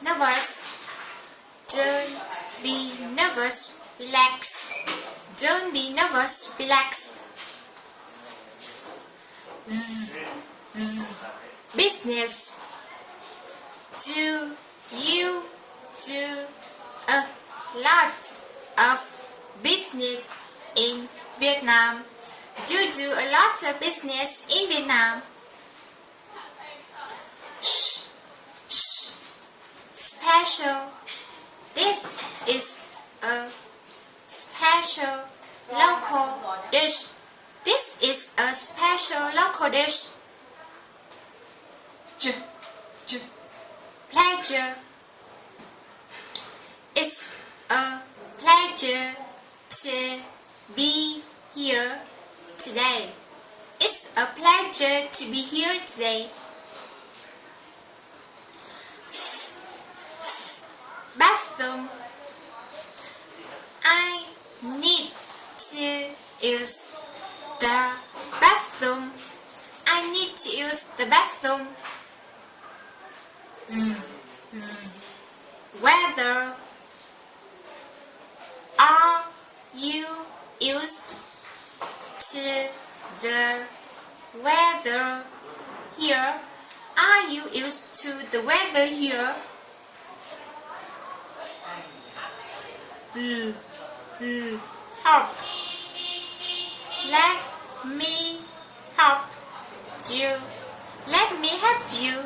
Nervous. Don't be nervous, relax. Don't be nervous, relax. Business. Do you do a lot of business in Vietnam? Do you do a lot of business in Vietnam? Special. This is a special local dish. This is a special local dish. Pleasure. It's a pleasure to be here today. It's a pleasure to be here today. Bathroom. I need to use the bathroom. I need to use the bathroom. Weather. Are you used to the weather here? Are you used to the weather here? Help. Let me help you. Let me help you.